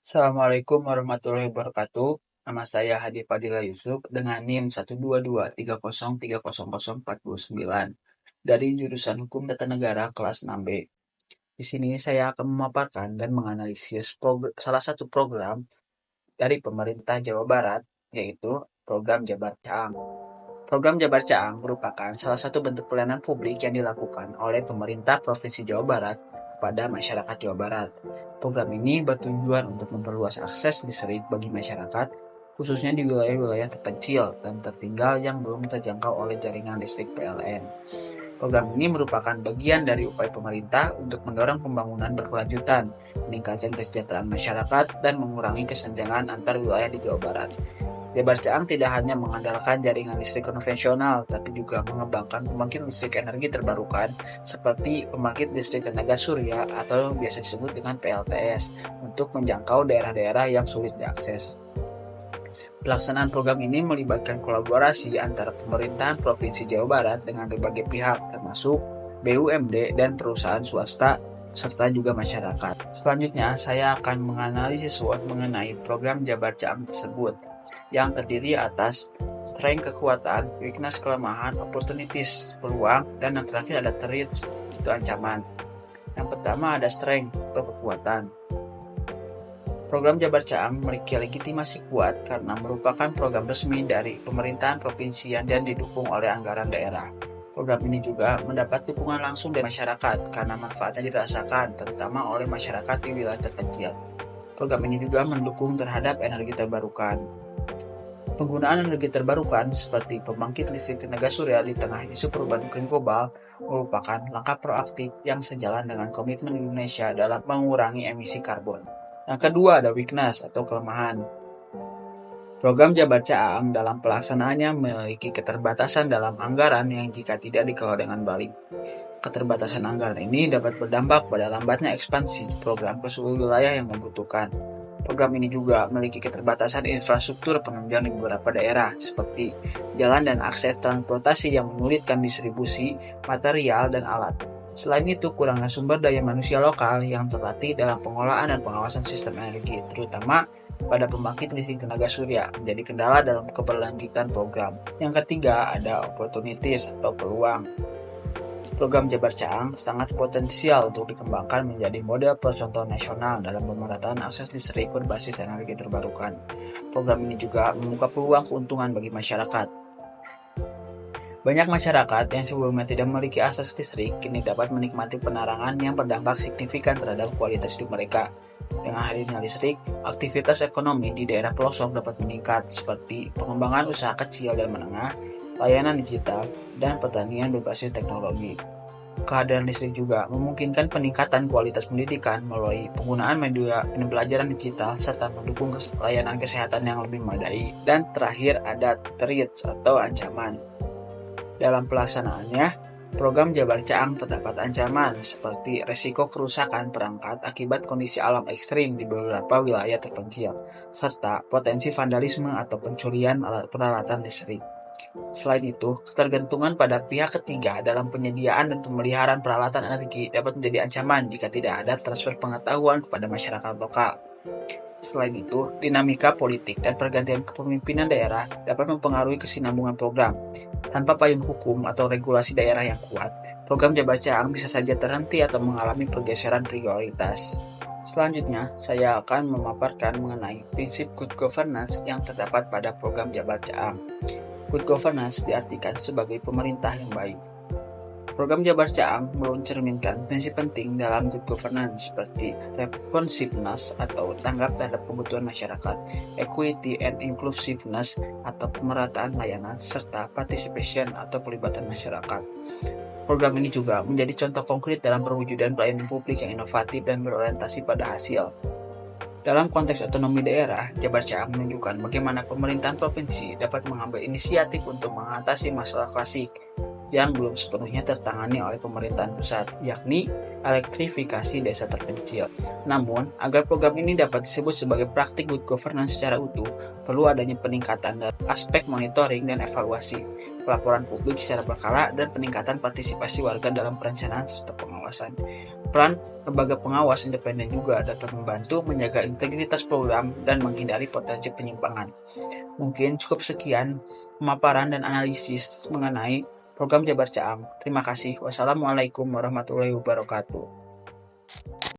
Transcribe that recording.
Assalamualaikum warahmatullahi wabarakatuh. Nama saya Hadi Fadila Yusuf dengan NIM 12230004009 dari jurusan Hukum Tata Negara kelas 6B. Di sini saya akan memaparkan dan menganalisis salah satu program dari pemerintah Jawa Barat, yaitu program Jabar Caang. Program Jabar Caang merupakan salah satu bentuk pelayanan publik yang dilakukan oleh pemerintah Provinsi Jawa Barat kepada masyarakat Jawa Barat. Program ini bertujuan untuk memperluas akses listrik bagi masyarakat, khususnya di wilayah-wilayah terpencil dan tertinggal yang belum terjangkau oleh jaringan listrik PLN. Program ini merupakan bagian dari upaya pemerintah untuk mendorong pembangunan berkelanjutan, meningkatkan kesejahteraan masyarakat, dan mengurangi kesenjangan antar wilayah di Jawa Barat. Jabar Caang tidak hanya mengandalkan jaringan listrik konvensional, tapi juga mengembangkan pembangkit listrik energi terbarukan seperti pembangkit listrik tenaga surya atau biasa disebut dengan PLTS untuk menjangkau daerah-daerah yang sulit diakses. Pelaksanaan program ini melibatkan kolaborasi antara pemerintahan Provinsi Jawa Barat dengan berbagai pihak, termasuk BUMD dan perusahaan swasta, serta juga masyarakat. Selanjutnya, saya akan menganalisis mengenai program Jabar Caang tersebut, yang terdiri atas strength kekuatan, weakness kelemahan, opportunities peluang, dan yang terakhir ada threats itu ancaman. Yang pertama ada strength atau kekuatan. Program Jabar Caang memiliki legitimasi kuat karena merupakan program resmi dari pemerintahan provinsi dan didukung oleh anggaran daerah. Program ini juga mendapat dukungan langsung dari masyarakat karena manfaatnya dirasakan terutama oleh masyarakat di wilayah terpencil. Program ini juga mendukung terhadap energi terbarukan. Penggunaan energi terbarukan seperti pembangkit listrik tenaga surya di tengah isu perubahan iklim global merupakan langkah proaktif yang sejalan dengan komitmen Indonesia dalam mengurangi emisi karbon. Yang kedua ada weakness atau kelemahan. Program Jabar Caang dalam pelaksanaannya memiliki keterbatasan dalam anggaran yang jika tidak dikelola dengan baik. Keterbatasan anggaran ini dapat berdampak pada lambatnya ekspansi program ke seluruh wilayah yang membutuhkan. Program ini juga memiliki keterbatasan infrastruktur penunjang di beberapa daerah, seperti jalan dan akses transportasi yang menyulitkan distribusi material dan alat. Selain itu, kurangnya sumber daya manusia lokal yang terlatih dalam pengolahan dan pengawasan sistem energi, terutama pada pembangkit listrik tenaga surya, menjadi kendala dalam keberlanjutan program. Yang ketiga, ada opportunities atau peluang. Program Jabar Caang sangat potensial untuk dikembangkan menjadi model percontohan nasional dalam pemerataan akses listrik berbasis energi terbarukan. Program ini juga membuka peluang keuntungan bagi masyarakat. Banyak masyarakat yang sebelumnya tidak memiliki akses listrik kini dapat menikmati penerangan yang berdampak signifikan terhadap kualitas hidup mereka. Dengan hadirnya listrik, aktivitas ekonomi di daerah pelosok dapat meningkat seperti pengembangan usaha kecil dan menengah, layanan digital, dan pertanian berbasis teknologi. Kehadiran listrik juga memungkinkan peningkatan kualitas pendidikan melalui penggunaan media pembelajaran digital serta mendukung layanan kesehatan yang lebih memadai. Dan terakhir ada threats atau ancaman. Dalam pelaksanaannya, program Jabar Caang terdapat ancaman seperti resiko kerusakan perangkat akibat kondisi alam ekstrim di beberapa wilayah terpencil, serta potensi vandalisme atau pencurian alat peralatan listrik. Selain itu, ketergantungan pada pihak ketiga dalam penyediaan dan pemeliharaan peralatan energi dapat menjadi ancaman jika tidak ada transfer pengetahuan kepada masyarakat lokal. Selain itu, dinamika politik dan pergantian kepemimpinan daerah dapat mempengaruhi kesinambungan program. Tanpa payung hukum atau regulasi daerah yang kuat, program Jabar Caang bisa saja terhenti atau mengalami pergeseran prioritas. Selanjutnya, saya akan memaparkan mengenai prinsip good governance yang terdapat pada program Jabar Caang. Good governance diartikan sebagai pemerintah yang baik. Program Jabar Caang mencerminkan prinsip penting dalam good governance seperti responsiveness atau tanggap terhadap kebutuhan masyarakat, equity and inclusiveness atau pemerataan layanan, serta participation atau pelibatan masyarakat. Program ini juga menjadi contoh konkret dalam perwujudan pelayanan publik yang inovatif dan berorientasi pada hasil. Dalam konteks otonomi daerah, Jabar Caang menunjukkan bagaimana pemerintahan provinsi dapat mengambil inisiatif untuk mengatasi masalah klasik, yang belum sepenuhnya tertangani oleh pemerintahan pusat, yakni elektrifikasi desa terpencil. Namun, agar program ini dapat disebut sebagai praktik good governance secara utuh, perlu adanya peningkatan dalam aspek monitoring dan evaluasi, pelaporan publik secara berkala, dan peningkatan partisipasi warga dalam perencanaan serta pengawasan. Peran lembaga pengawas independen juga dapat membantu menjaga integritas program dan menghindari potensi penyimpangan. Mungkin cukup sekian pemaparan dan analisis mengenai program Jabar Caam. Terima kasih. Wassalamualaikum warahmatullahi wabarakatuh.